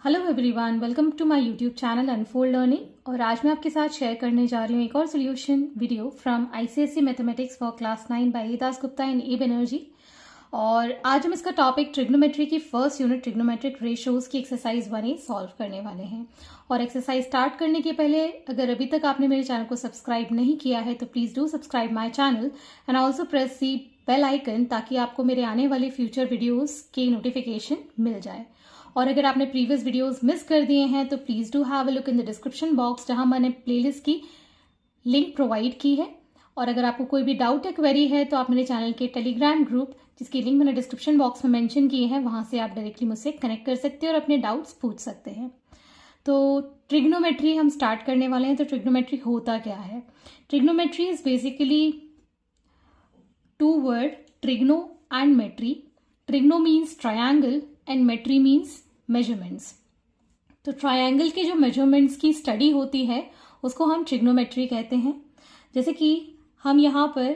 Hello everyone, welcome to my YouTube channel unfold learning. और आज मैं आपके साथ शेयर करने जा रही हूँ एक और solution video from ICSE mathematics for class 9 by Das Gupta and A Banerjee. और आज हम इसका टॉपिक ट्रिग्नोमेट्री की फर्स्ट यूनिट ट्रिग्नोमेट्रिक रेशियोज की एक्सरसाइज 1 सॉल्व करने वाले हैं। और एक्सरसाइज स्टार्ट करने के पहले अगर अभी तक आपने मेरे चैनल को सब्सक्राइब नहीं किया है तो please do subscribe my channel and also press the bell icon ताकि आपको मेरे आने वाले फ्यूचर वीडियोज की नोटिफिकेशन मिल जाए। और अगर आपने प्रीवियस वीडियोस मिस कर दिए हैं तो please do have a look in the description box जहां मैंने प्लेलिस्ट की लिंक प्रोवाइड की है। और अगर आपको कोई भी डाउट या क्वेरी है तो आप मेरे चैनल के टेलीग्राम ग्रुप, जिसकी लिंक मैंने डिस्क्रिप्शन बॉक्स में मेंशन की है, वहां से आप डायरेक्टली मुझसे कनेक्ट कर सकते हैं और अपने डाउट्स पूछ सकते हैं। तो ट्रिग्नोमेट्री हम स्टार्ट करने वाले हैं। तो ट्रिग्नोमेट्री होता क्या है? Trigonometry is basically two word, trigno and metry. Trigno means triangle and metry means measurements. तो ट्रायंगल के जो मेजरमेंट्स की स्टडी होती है उसको हम ट्रिग्नोमेट्री कहते हैं। जैसे कि हम यहाँ पर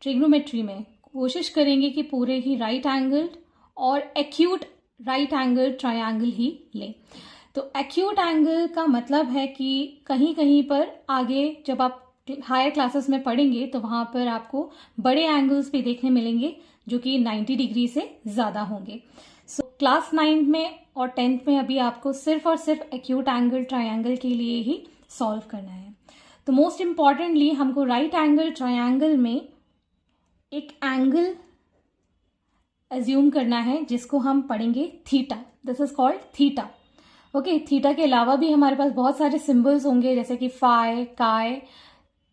ट्रिग्नोमेट्री में कोशिश करेंगे कि पूरे ही राइट एंगल और एक्यूट राइट एंगल ट्रायंगल ही लें। तो एक्यूट एंगल का मतलब है कि कहीं कहीं पर आगे जब आप हायर क्लासेस में पढ़ेंगे तो वहां पर आपको बड़े एंगल्स भी देखने मिलेंगे जो कि 90 डिग्री से ज्यादा होंगे। सो क्लास 9 में और 10th में अभी आपको सिर्फ और सिर्फ एक्यूट एंगल ट्रायंगल के लिए ही सॉल्व करना है। तो मोस्ट इंपॉर्टेंटली हमको राइट एंगल ट्रायंगल में एक एंगल एज्यूम करना है जिसको हम पढ़ेंगे theta. This is called theta. Okay, theta के अलावा भी हमारे पास बहुत सारे सिंबल्स होंगे जैसे कि फाई, काय,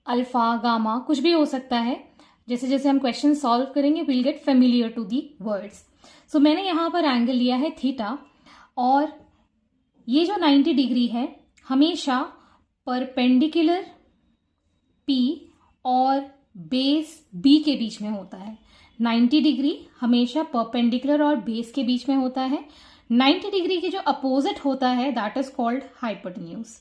अल्फा, गामा, कुछ भी हो सकता है। जैसे जैसे हम क्वेश्चन सॉल्व करेंगे will get familiar to the words. So मैंने यहां पर एंगल लिया है थीटा और ये जो 90 डिग्री है हमेशा परपेंडिकुलर P और बेस B के बीच में होता है। 90 डिग्री हमेशा परपेंडिकुलर और बेस के बीच में होता है। 90 डिग्री की जो अपोजिट होता है दैट इज कॉल्ड हाइपोटेन्यूज।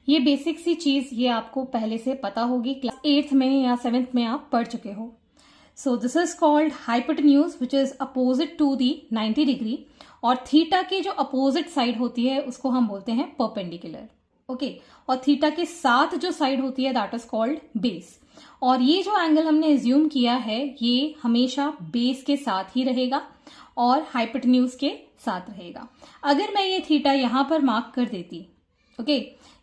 ये बेसिक सी चीज ये आपको पहले से पता होगी, क्लास 8th में या 7th में आप पढ़ चुके हो। So this is called hypotenuse which is opposite to the 90 degree. और थीटा की जो अपोजिट साइड होती है उसको हम बोलते हैं परपेंडिकुलर। ओके, और थीटा के साथ जो साइड होती है दैट इज कॉल्ड बेस। और ये जो एंगल हमने एज्यूम किया है ये हमेशा बेस के साथ ही रहेगा और हाइपोटेन्यूज के साथ रहेगा। अगर मैं ये थीटा यहां पर मार्क कर देती, ओके,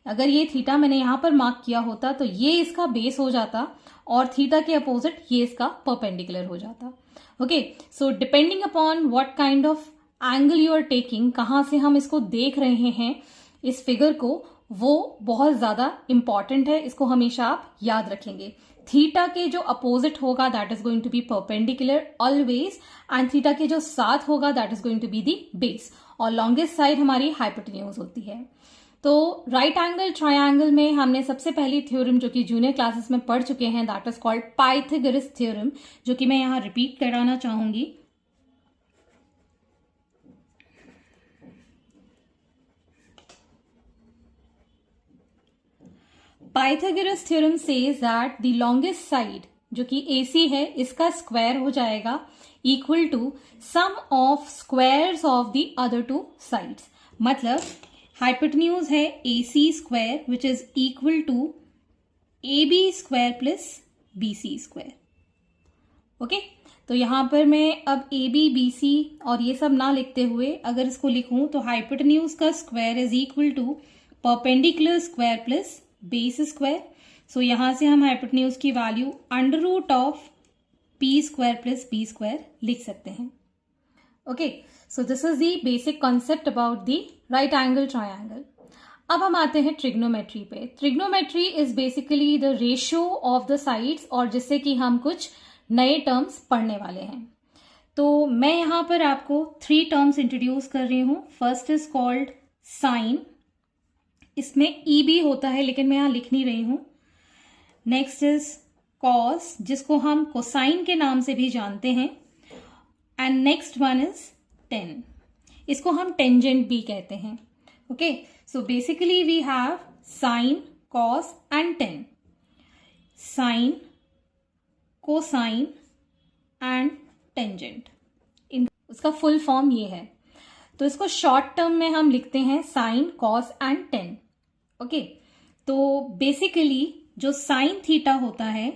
अगर ये थीटा मैंने यहां पर मार्क किया होता तो ये इसका बेस हो जाता और थीटा के अपोजिट ये इसका परपेंडिकुलर हो जाता। Okay, so depending upon what kind of angle you are taking, कहां से हम इसको देख रहे हैं इस फिगर को, वो बहुत ज्यादा इंपॉर्टेंट है। इसको हमेशा आप याद रखेंगे। थीटा के जो अपोजिट होगा that is going to be perpendicular always and theta के जो साथ होगा that is going to be the base और लॉन्गेस्ट साइड हमारी हाइपोटेन्यूज होती है। तो राइट एंगल ट्रायंगल में हमने सबसे पहली थ्योरम जो कि जूनियर क्लासेस में पढ़ चुके हैं that is called Pythagoras theorem, जो कि मैं यहां रिपीट कराना चाहूंगी। Pythagoras theorem says that the longest side जो कि AC है इसका स्क्वायर हो जाएगा equal to sum of squares of the other two sides. मतलब हाइपोटेन्यूज है AC square which is equal to AB square plus BC square. Okay, तो यहां पर मैं अब AB, BC और ये सब ना लिखते हुए अगर इसको लिखूं तो हाइपोटेन्यूज का square is equal to perpendicular square plus base square. So यहां से हम हाइपोटेन्यूज की value under root of P square plus B square लिख सकते हैं। Okay, so this is the basic concept about the right angle triangle. अब हम आते हैं ट्रिग्नोमेट्री पे। Trigonometry is basically the ratio of the sides और जिससे कि हम कुछ नए टर्म्स पढ़ने वाले हैं। तो मैं यहां पर आपको 3 टर्म्स इंट्रोड्यूस कर रही हूं। फर्स्ट इज कॉल्ड साइन, इसमें E भी होता है लेकिन मैं यहां लिख नहीं रही हूं। नेक्स्ट इज कॉस, जिसको हम कोसाइन के नाम से भी जानते हैं। And next one is tan, इसको हम टेंजेंट भी कहते हैं। Okay, so basically we have sine, cos and tan. Sine, cosine and tangent, उसका फुल फॉर्म ये है। तो इसको शॉर्ट टर्म में हम लिखते हैं sine, cos and tan. Okay, तो बेसिकली जो साइन थीटा होता है,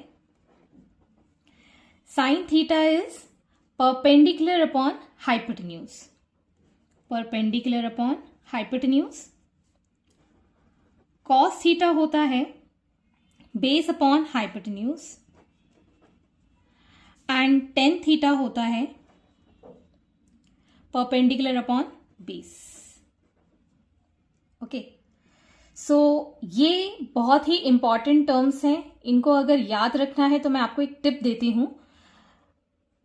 sine theta is perpendicular upon hypotenuse, perpendicular upon hypotenuse. Cos theta होता है base upon hypotenuse, and tan theta होता है perpendicular upon base. Okay, so ये बहुत ही इंपॉर्टेंट टर्म्स हैं, इनको अगर याद रखना है तो मैं आपको एक टिप देती हूं।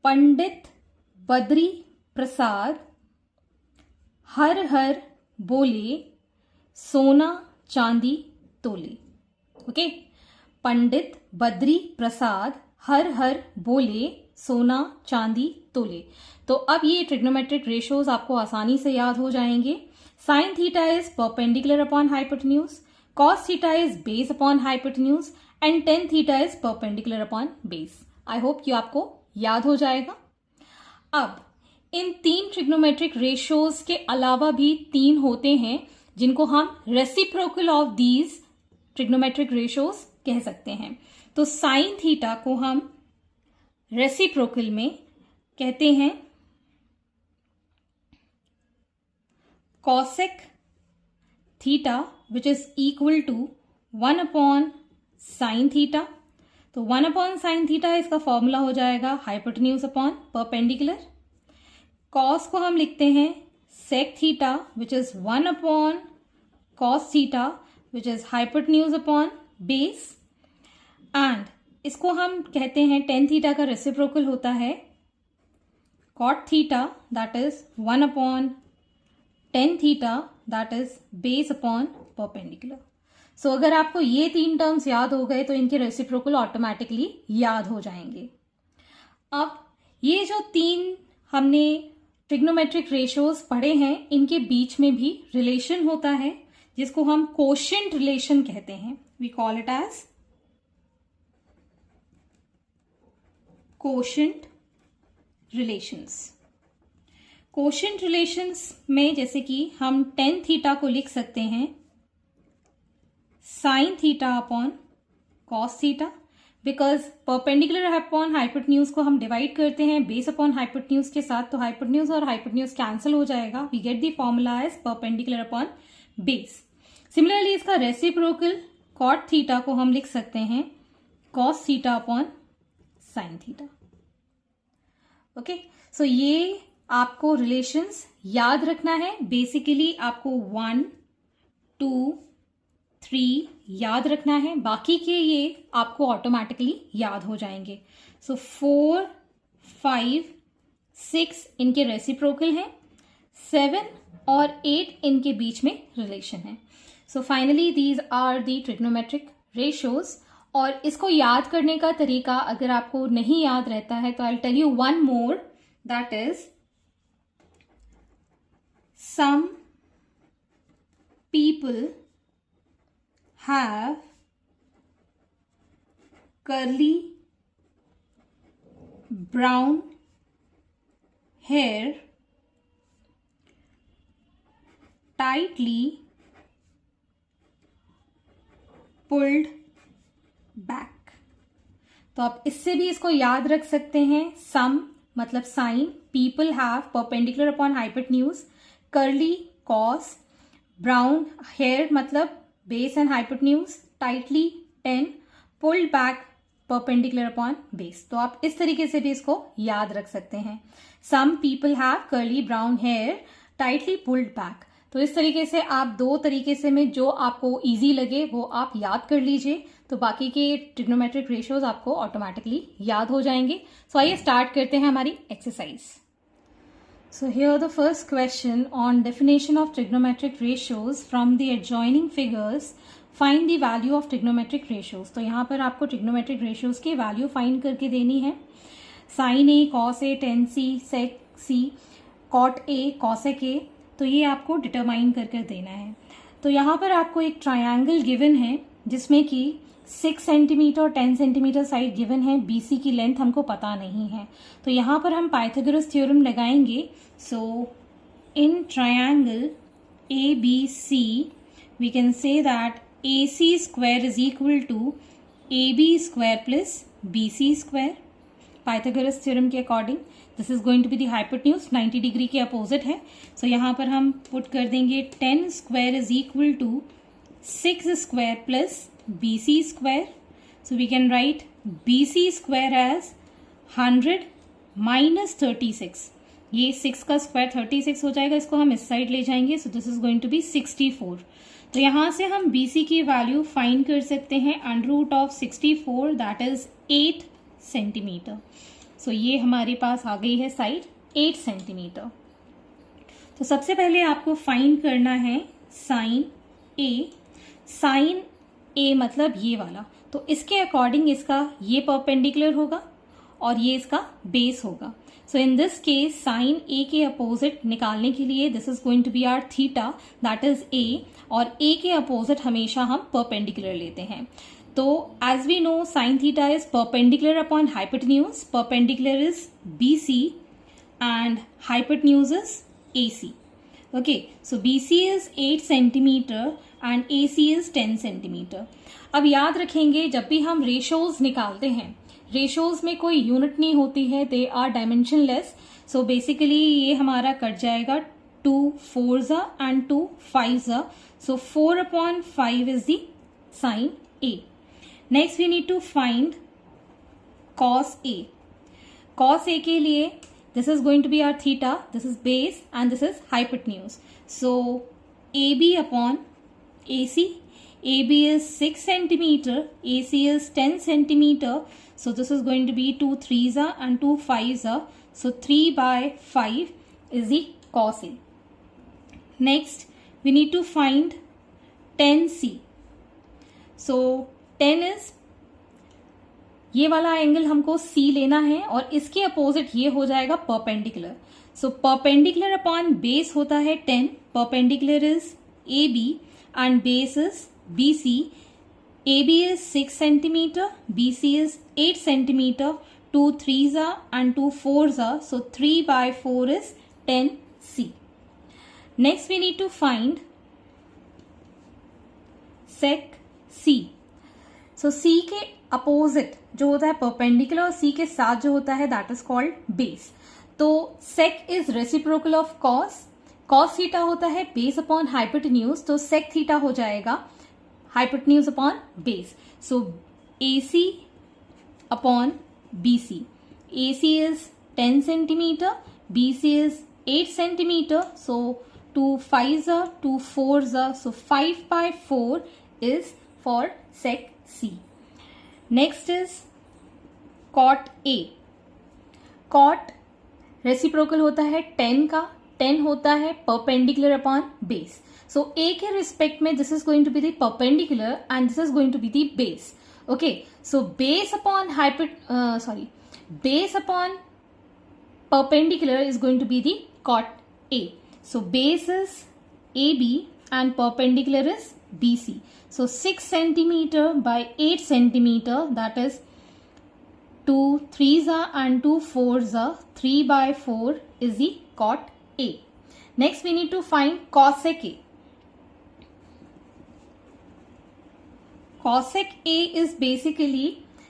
पंडित बद्री प्रसाद हर हर बोले, सोना चांदी तोले। ओके, पंडित बद्री प्रसाद हर हर बोले, सोना चांदी तोले। तो अब ये ट्रिग्नोमेट्रिक रेशियोज आपको आसानी से याद हो जाएंगे। Sign theta is perpendicular upon hypotenuse, cos theta is base upon hypotenuse, and tan theta is perpendicular upon base. I hope कि आपको याद हो जाएगा। अब इन तीन ट्रिग्नोमेट्रिक रेशियोज के अलावा भी तीन होते हैं जिनको हम reciprocal of these trigonometric ratios कह सकते हैं। तो साइन थीटा को हम रेसिप्रोकल में कहते हैं cosec theta, which is equal to 1 upon sine theta. तो 1 अपॉन साइन थीटा इसका फॉर्मूला हो जाएगा हाइपोटेन्यूज अपॉन परपेंडिकुलर। कॉस को हम लिखते हैं sec theta, which is 1 upon cos theta, which is hypotenuse upon base. And इसको हम कहते हैं टेन थीटा का रेसिप्रोकल होता है cot theta, that is 1 upon tan theta, that is base upon perpendicular. So अगर आपको ये तीन टर्म्स याद हो गए तो इनके रेसिप्रोकल ऑटोमेटिकली याद हो जाएंगे। अब ये जो तीन हमने ट्रिग्नोमेट्रिक रेशियोज पढ़े हैं, इनके बीच में भी रिलेशन होता है जिसको हम कोशेंट रिलेशन कहते हैं। We call it as quotient relations. Quotient relations में जैसे कि हम टेन थीटा को लिख सकते हैं sine theta upon cos theta, because perpendicular upon hypotenuse को हम डिवाइड करते हैं बेस अपॉन हाइपोटेन्यूज के साथ, तो हाइपोटेन्यूज और हाइपोटेन्यूज कैंसिल हो जाएगा। We get the formula as perpendicular upon base. Similarly इसका रेसिप्रोकल कॉट थीटा को हम लिख सकते हैं cos theta upon sine theta. Okay, so ये आपको रिलेशंस याद रखना है। बेसिकली आपको 1, 2, 3 याद रखना है, बाकी के ये आपको ऑटोमेटिकली याद हो जाएंगे। सो 4, 5, 6 इनके रेसिप्रोकल हैं, 7 और 8 इनके बीच में रिलेशन है। So finally these are the trigonometric ratios. और इसको याद करने का तरीका अगर आपको नहीं याद रहता है तो I will tell you one more, that is some people have curly brown hair tightly pulled back। तो आप इससे भी इसको याद रख सकते हैं। सम मतलब sine, people have perpendicular upon hypotenuse, curly cos, brown hair मतलब base and hypotenuse, tightly 10, pulled back perpendicular upon base. तो आप इस तरीके से भी इसको याद रख सकते हैं। Some people have curly brown hair tightly pulled back. तो इस तरीके से आप दो तरीके से में जो आपको इजी लगे वो आप याद कर लीजिए, तो बाकी के ट्रिग्नोमेट्रिक रेशियोज आपको ऑटोमेटिकली याद हो जाएंगे। सो आइए स्टार्ट करते हैं हमारी exercise. So here the first question on definition of trigonometric ratios from the adjoining figures, find the value of trigonometric ratios। तो यहाँ पर आपको trigonometric ratios की वैल्यू फाइंड करके देनी है। sin a, cos a, tan c, sec c, cot a, cosec a, तो ये आपको डिटरमाइन करके देना है। तो यहाँ पर आपको एक ट्रायंगल गिवन है जिसमें कि 6 सेंटीमीटर और 10 सेंटीमीटर साइड गिवन है, बीसी की लेंथ हमको पता नहीं है। तो यहाँ पर हम पाइथागोरस थ्योरम लगाएंगे। सो in triangle ABC, we can say that AC square is equal to AB square plus BC square. Pythagoras theorem के according this is going to be the hypotenuse 90 degree के अपोजिट है. So यहाँ पर हम put कर देंगे 10 square is equal to 6 square plus BC square. So we can write BC square as 100 minus 36. ये 6 का स्क्वायर 36 हो जाएगा, इसको हम इस साइड ले जाएंगे. So this is going to be 64. तो यहां से हम BC की वैल्यू फाइंड कर सकते हैं under root of 64, that is 8 centimeter. So ये हमारे पास आ गई है साइड 8 सेंटीमीटर. तो सबसे पहले आपको फाइंड करना है साइन A. साइन A मतलब ये वाला, तो इसके अकॉर्डिंग इसका ये परपेंडिकुलर होगा और ये इसका बेस होगा. So in this case sine A के अपोजिट निकालने के लिए this is going to be our theta, that is A, और A के अपोजिट हमेशा हम परपेंडिकुलर लेते हैं. तो as we know sine theta is perpendicular upon hypotenuse. Perpendicular is BC and hypotenuse is AC. Okay, so BC is 8 centimeter and AC is 10 centimeter. अब याद रखेंगे जब भी हम रेशोज निकालते हैं, रेशोज में कोई यूनिट नहीं होती है, they are dimensionless. So basically ये हमारा कट जाएगा 2 4s and 2 5s. So 4/5 is the sine A. Next we need to find cos A. cos A के लिए this is going to be our theta, this is base and this is hypotenuse. So AB upon AC. AB is 6 centimeter, AC is 10 centimeter. So this is going to be 2 3s and 2 5s. So 3/5 is the cos A. Next, we need to find tan C. So tan is ये वाला angle हमको C लेना है और इसके opposite ये हो जाएगा perpendicular. So perpendicular upon base होता है 10. Perpendicular is AB and base is BC. AB is 6 centimeter, BC is 8 centimeter, 2 3s and 2 4s. So 3/4 is 10C. Next we need to find sec C. So C के opposite जो होता है perpendicular और C के साथ जो होता है दैट इज कॉल्ड बेस. तो sec is reciprocal of cos. cos theta होता है बेस अपॉन हाइपोटेन्यूज, तो sec थीटा हो जाएगा hypotenuse upon base. So AC upon BC. AC is 10 centimeter, BC is 8 centimeter. So 2 5s, 2 4s. So 5/4 is for sec C. Next is cot A. cot reciprocal होता है 10 का. 10 होता है perpendicular upon base. So A के respect में this is going to be the perpendicular and this is going to be the base. Okay, so base upon perpendicular is going to be the cot A. So base is AB and perpendicular is BC. So 6 centimeter by 8 centimeter, that is 2 3s and 2 4s. 3/4 is the cot A. Next we need to find cosec A. cosec A is basically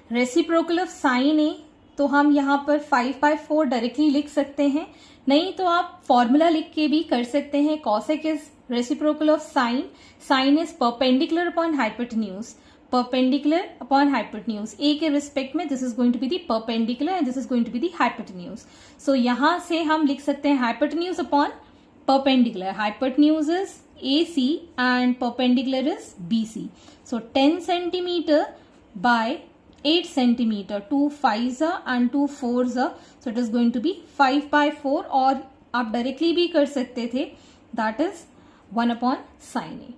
reciprocal of sin A. तो हम यहाँ पर 5/4 directly लिख सकते हैं, नहीं तो आप फॉर्मूला लिख के भी कर सकते हैं. cosec is reciprocal of sin. sin is perpendicular upon hypotenuse. perpendicular upon hypotenuse. A के रिस्पेक्ट में this is going to be the perpendicular and this is going to be the hypotenuse. So यहाँ से हम लिख सकते हैं hypotenuse upon perpendicular. hypotenuse is AC and perpendicular is BC. So 10 centimeter by 8 centimeter, 2 5s and 2 4s. So it is going to be 5/4 और आप directly भी कर सकते थे, दैट इज 1/sin A.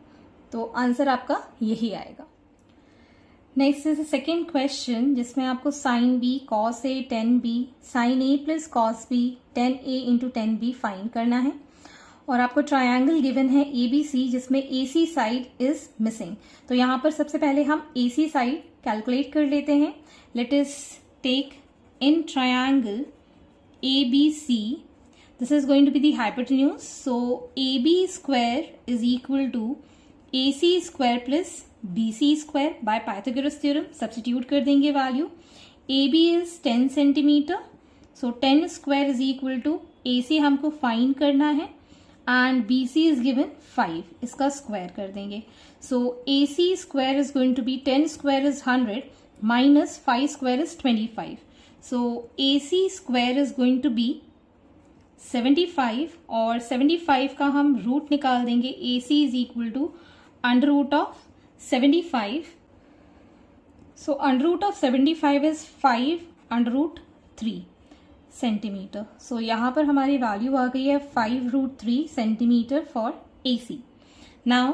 तो आंसर आपका यही आएगा. नेक्स्ट इज सेकेंड क्वेश्चन जिसमें आपको sin B, cos A, tan B, sin A plus cos B, tan A into tan B find करना है. और आपको ट्रायंगल गिवन है ABC जिसमें AC साइड इज मिसिंग. तो यहाँ पर सबसे पहले हम AC साइड कैलकुलेट कर लेते हैं. Let us take in triangle ABC this is going to be the hypotenuse. So AB square is equal to AC square plus BC square by Pythagoras theorem. Substitute कर देंगे value. AB is 10 centimeter. So 10 square is equal to AC हमको find करना है and BC is given 5. इसका square कर देंगे. So AC square is going to be 10 square is 100 minus 5 square is 25. So AC square is going to be 75 और 75 का हम root निकाल देंगे. AC is equal to under root of 75. So under root of 75 is 5 under root 3 centimetre. So यहाँ पर हमारी value आ गई है 5√3 centimetre for AC. Now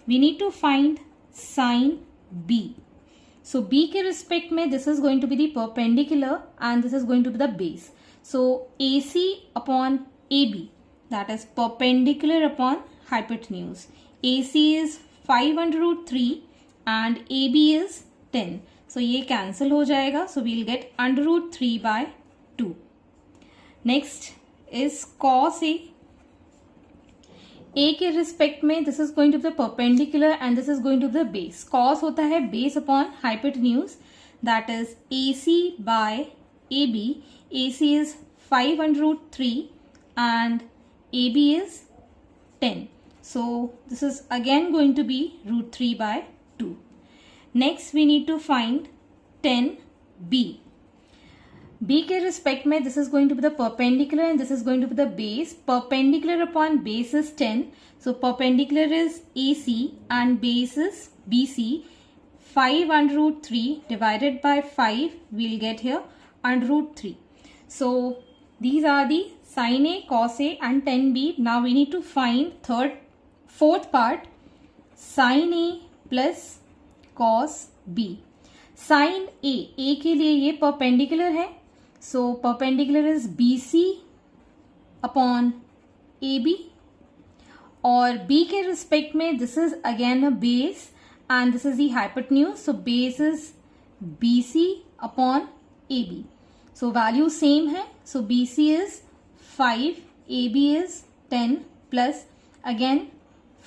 we need to find sine B. So B के रिस्पेक्ट में this is going to be the perpendicular and this is going to be the base. So AC upon AB, that is perpendicular upon hypotenuse. AC is 5√3 and AB is 10. So ये cancel हो जाएगा. So we'll get √3 by 2. Next is cos A. A के respect में this is going to be the perpendicular and this is going to be the base. cos होता है base upon hypotenuse, that is AC by AB. AC is 5√3 and AB is 10. So this is again going to be √3 by 2. Next we need to find 10B. B के respect में this is going to be the perpendicular and this is going to be the base. Perpendicular upon base is 10. So perpendicular is AC and base is BC. 5√3 divided by 5 we'll get here √3. So these are the sin A, cos A and 10B. Now we need to find fourth part, sin A plus cos B. sin A के लिए ये perpendicular है. सो perpendicular is BC upon AB और B के respect में this is again a base and this is the hypotenuse. So base is BC upon AB. So value same है. सो BC is 5, AB is 10 plus again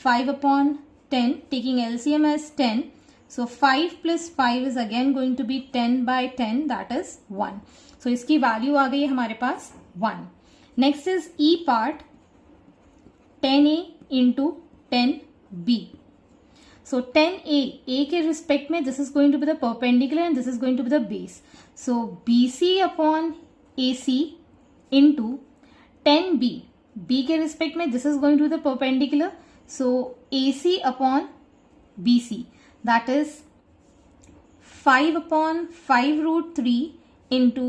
5 upon 10, taking LCM as 10. So 5 plus 5 is again going to be 10 by 10, that is 1. So इसकी value आ गई है हमारे पास 1. Next is E part, 10A into 10B. So 10A, A के respect में this is going to be the perpendicular and this is going to be the base. So BC upon AC into 10B. B के respect में this is going to be the perpendicular. So AC upon BC, that is 5 upon 5√3 into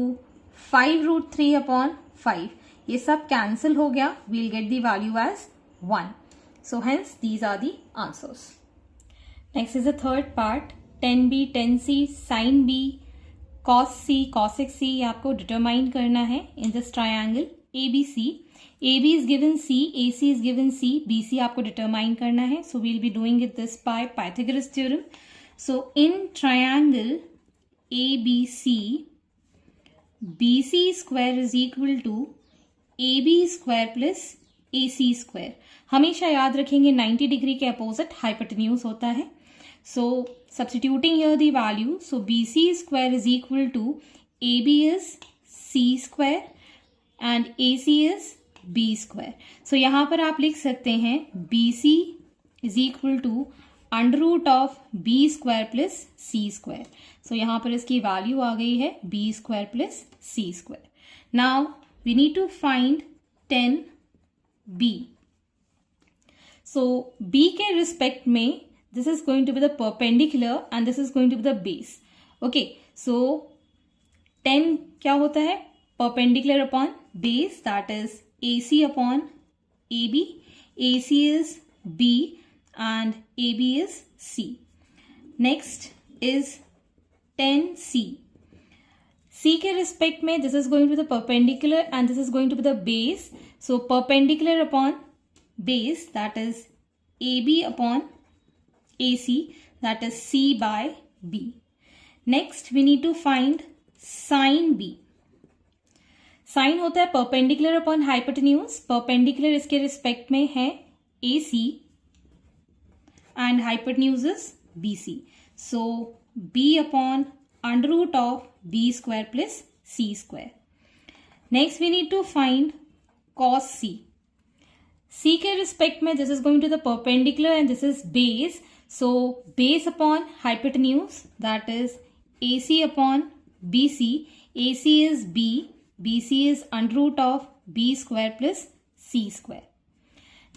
5√3 upon 5. ये सब cancel हो गया. We'll get the value as 1. So hence these are the answers. Next is the third part, 10B, 10C, sin B, cos C, cosec C. ये आपको determine करना है in this triangle ABC. AB is given C, AC is given C, BC आपको determine करना है. So we'll be doing it this by Pythagoras theorem. So in triangle ABC, BC square is equal to AB square plus AC square. हमेशा याद रखेंगे 90 degree के opposite hypotenuse होता है. So substituting here the value, so BC square is equal to AB is C square and AC is B square. So यहाँ पर आप लिख सकते हैं BC is equal to under root of B square plus C square. So यहाँ पर इसकी value आ गई है B square plus C square. Now we need to find 10B. So B के रिस्पेक्ट में this is going to be the perpendicular and this is going to be the base. Okay, so 10 क्या होता है? Perpendicular upon base, that is AC upon AB. AC is B and AB is C. Next is 10C. C के respect में this is going to be the perpendicular and this is going to be the base. So perpendicular upon base, that is AB upon AC, that is C by B. Next we need to find sin B. Sine होता है perpendicular upon hypotenuse, perpendicular इसके respect में है AC and hypotenuse is BC. So B upon under root of B square plus C square. Next we need to find cos C. C के respect में this is going to the perpendicular and this is base. So base upon hypotenuse, that is AC upon BC. AC is B, BC is under root of B square plus C square.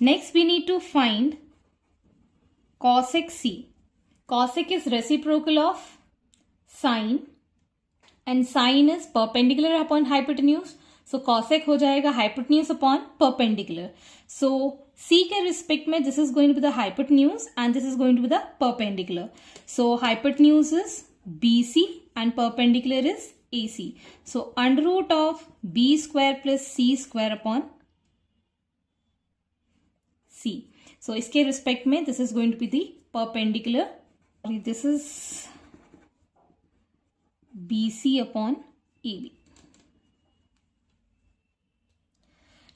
Next we need to find cosec C. Cosec is reciprocal of sine and sine is perpendicular upon hypotenuse. So cosec हो जाएगा hypotenuse upon perpendicular. So C के respect में this is going to be the hypotenuse and this is going to be the perpendicular. So hypotenuse is BC and perpendicular is AC. So under root of B square plus C square upon C. So इसके respect में this is going to be the perpendicular. This is BC upon AB.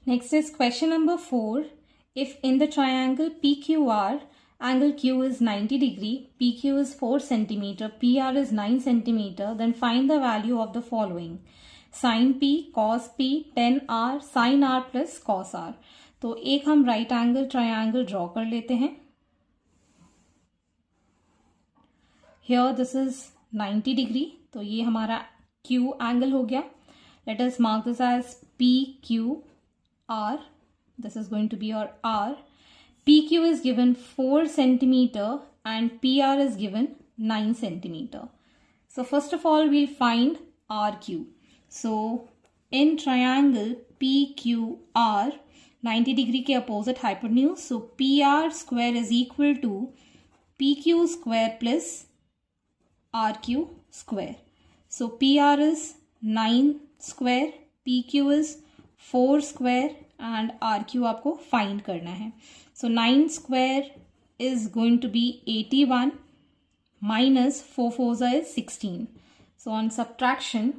Next is question number 4. If in the triangle PQR, angle Q is 90 degree, PQ is 4 centimeter, PR is 9 centimeter, then find the value of the following. Sin P, cos P, tan R, sin R plus cos R. तो एक हम right angle triangle draw कर लेते हैं. Here this is 90 degree, तो ये हमारा Q angle हो गया. Let us mark this as PQR. This is going to be your R. PQ is given 4 centimeter and PR is given 9 centimeter. So first of all we'll find RQ. So in triangle PQR, 90 degree के opposite hypotenuse, so PR square is equal to PQ square plus RQ square. So PR is 9 square, PQ is 4 square and RQ आपको find करना है. So 9 square is going to be 81 minus 4 fours is 16. So on subtraction,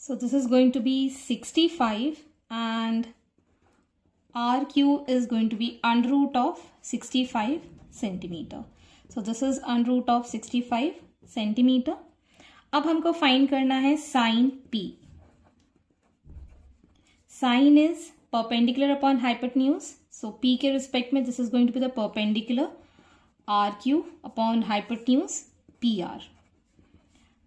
so this is going to be 65 and RQ is going to be under root of 65 centimeter. So this is under root of 65 centimeter. अब हमको find करना है sin P. Sin is perpendicular upon hypotenuse. So P के respect में this is going to be the perpendicular RQ upon hypotenuse PR.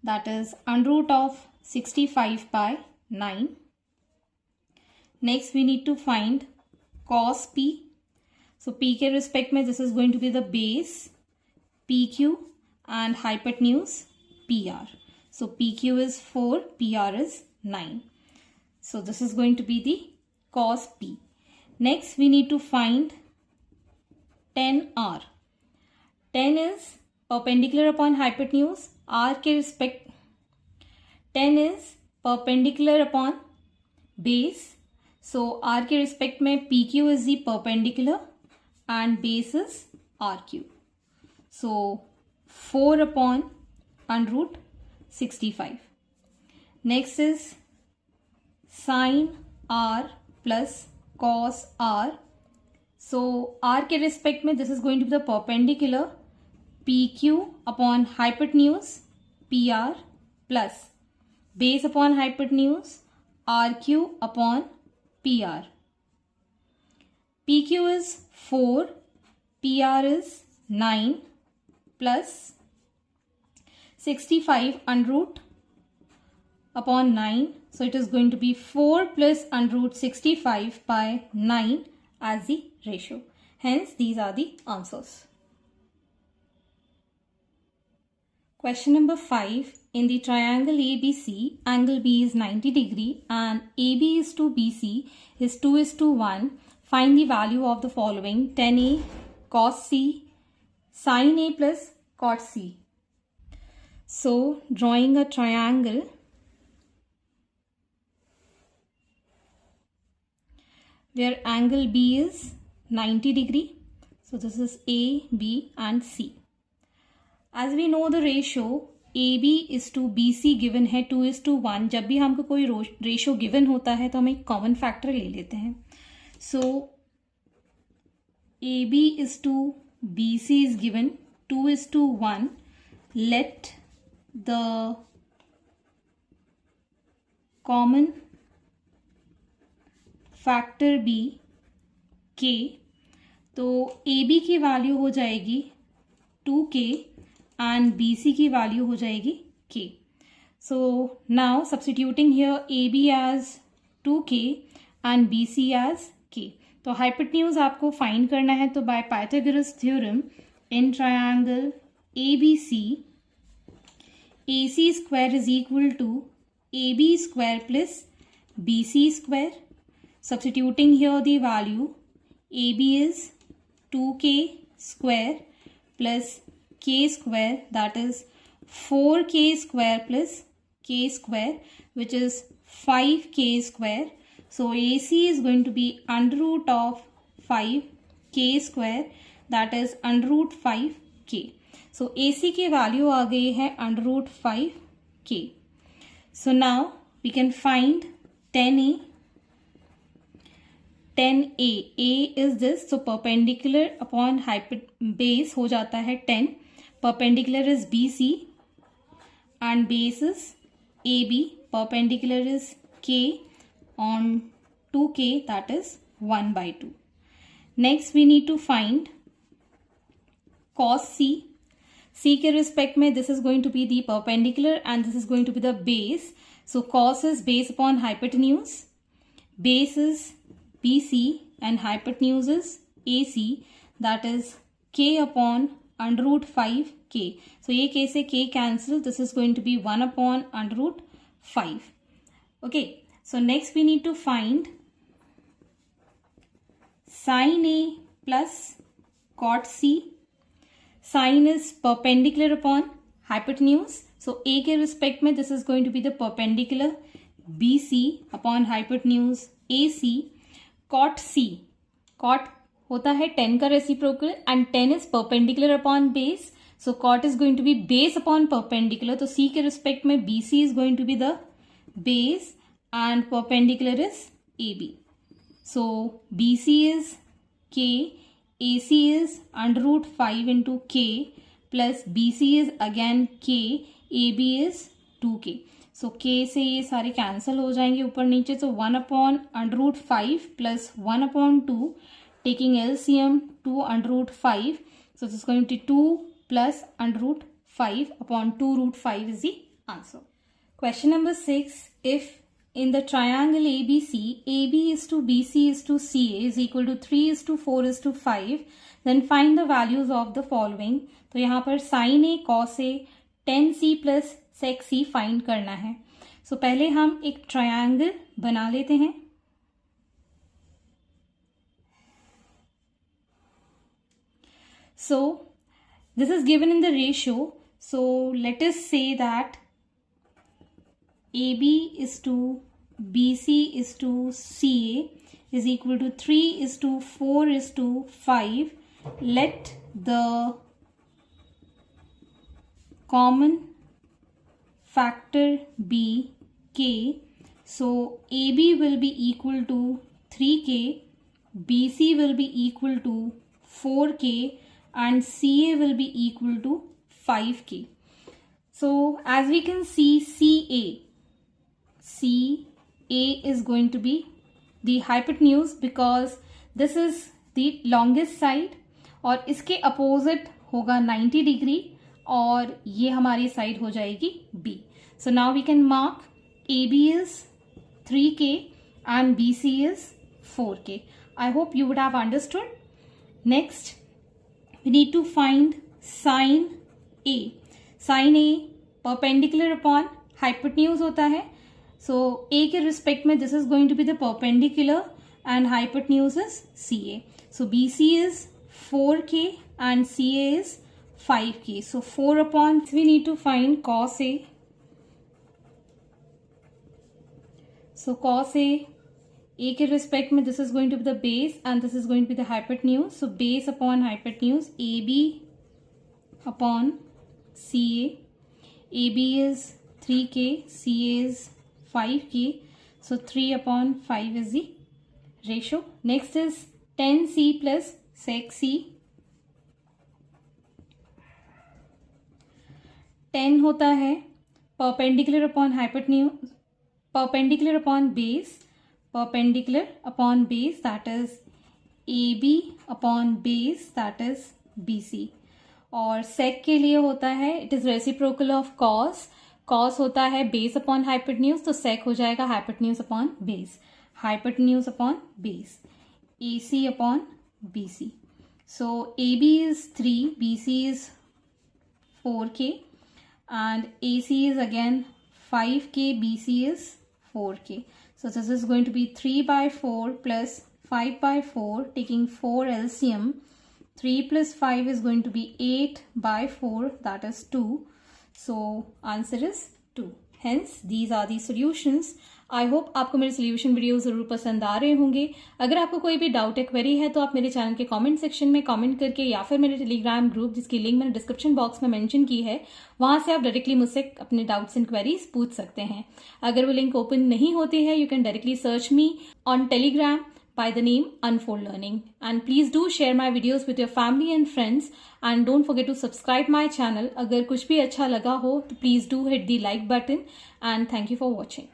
That is under root of 65 by 9. Next we need to find cos P. So P के respect में this is going to be the base PQ and hypotenuse PR. So PQ is 4, PR is 9. So this is going to be the cos P. Next we need to find tan R. Tan is perpendicular upon hypotenuse. R के respect, tan is perpendicular upon base. So R के respect में PQ is the perpendicular and base is RQ. So 4 upon under root 65. Next is sin R plus cos R. So R के respect में this is going to be the perpendicular PQ upon hypotenuse PR plus base upon hypotenuse RQ upon PR. PQ is 4, PR is 9 plus 65 under root upon 9. So it is going to be 4 plus under root 65 by 9 as the ratio. Hence these are the answers. Question number 5. In the triangle ABC, angle B is 90 degree and AB is to BC is 2:1. Find the value of the following: tan A, cos C, sin A plus cot C. So, drawing a triangle, where angle B is 90 degree. So, this is A, B and C. As we know the ratio AB is to BC given है 2:1. जब भी हमको कोई ratio given होता है तो हम एक कॉमन फैक्टर ले लेते हैं. So AB is to BC is given 2:1. Let the common factor be K. तो AB की वैल्यू हो जाएगी 2K and BC की वैल्यू हो जाएगी K. So now substituting here AB as 2K and BC as K. तो hypotenuse आपको find करना है. तो by Pythagoras theorem in triangle ABC, AC square is equal to AB square plus BC square. Substituting here the value, AB is 2K square plus K square, that is 4K square plus K square, which is 5K square. So AC is going to be under root of 5K square, that is under root 5K. So AC की value आ गई है under root 5K. So now we can find tan A. tan A. A is this, so perpendicular upon base हो जाता है 10. Perpendicular is BC and base is AB. Perpendicular is K on 2K, that is 1/2. Next we need to find cos C. C के respect में this is going to be the perpendicular and this is going to be the base. So cos is base upon hypotenuse. Base is BC and hypotenuse is AC, that is K upon under root 5K. So ये K से K cancel. This is going to be 1 upon under root 5. Okay. So next we need to find sin A plus cot C. Sin is perpendicular upon hypotenuse. So A के respect में this is going to be the perpendicular BC upon hypotenuse AC. Cot C. Cot होता है 10 का reciprocal and 10 is perpendicular upon base. So cot is going to be base upon perpendicular. तो C के respect में BC is going to be the base and perpendicular is AB. So BC is K, AC is under root 5 into K plus BC is again K, AB is 2K. So K से ये सारे cancel हो जाएंगे ऊपर नीचे. तो 1 अपॉन under root 5 plus 1 upon 2. Taking LCM 2 under root 5. So this is going to be 2 plus under root 5 upon 2 root 5 is the answer. Question number 6. If in the triangle ABC, AB is to BC is to CA is equal to 3:4:5, then find the values of the following. तो यहाँ पर sin A, cos A, tan C plus sec C find करना है. So पहले हम एक triangle बना लेते हैं. So this is given in the ratio. So let us say that AB is to BC is to CA is equal to 3:4:5. Let the common factor be K. So AB will be equal to 3K, BC will be equal to 4K and CA will be equal to 5K. So as we can see, CA is going to be the hypotenuse because this is the longest side और इसके opposite होगा 90 degree और ये हमारी side हो जाएगी B. So now we can mark AB is 3K and BC is 4K. I hope you would have understood. Next, we need to find sin A. Sine A perpendicular upon hypotenuse होता है. So A के respect में this is going to be the perpendicular and hypotenuse is C A. So B C is 4k and CA is 5k. So 4 upon, we need to find cos A. So cos A के respect में this is going to be the base and this is going to be the hypotenuse. So base upon hypotenuse, AB upon CA. AB is 3k, CA is 5k. So 3 upon 5 is the ratio. Next is 10C plus sec C. 10 होता है perpendicular upon hypotenuse, perpendicular upon base, perpendicular upon base, that is AB upon base, that is BC. और sec के लिए होता है it is reciprocal of cos. cos होता है base upon hypotenuse, तो sec हो जाएगा hypotenuse upon base, hypotenuse upon base, AC upon BC. So AB is 3, BC is 4k. And AC is again 5k, BC is 4k. So this is going to be 3 by 4 plus 5 by 4, taking 4 LCM. 3 plus 5 is going to be 8 by 4, that is 2. So answer is 2. Hence these are the solutions. I hope आपको मेरे solution video जरूर पसंद आ रहे होंगे. अगर आपको कोई भी डाउट या क्वेरी है तो आप मेरे चैनल के कमेंट सेक्शन में कमेंट करके या फिर मेरे टेलीग्राम ग्रुप जिसकी लिंक मैंने डिस्क्रिप्शन बॉक्स में मेंशन की है वहां से आप डायरेक्टली मुझसे अपने डाउट्स एंड क्वेरीज पूछ सकते हैं. अगर वो लिंक ओपन नहीं होती है you can directly search me on Telegram by the name Unfold Learning. And please do share my videos with your family and friends and don't forget to subscribe my channel. अगर कुछ भी अच्छा लगा हो तो please do hit the like button and thank you for watching.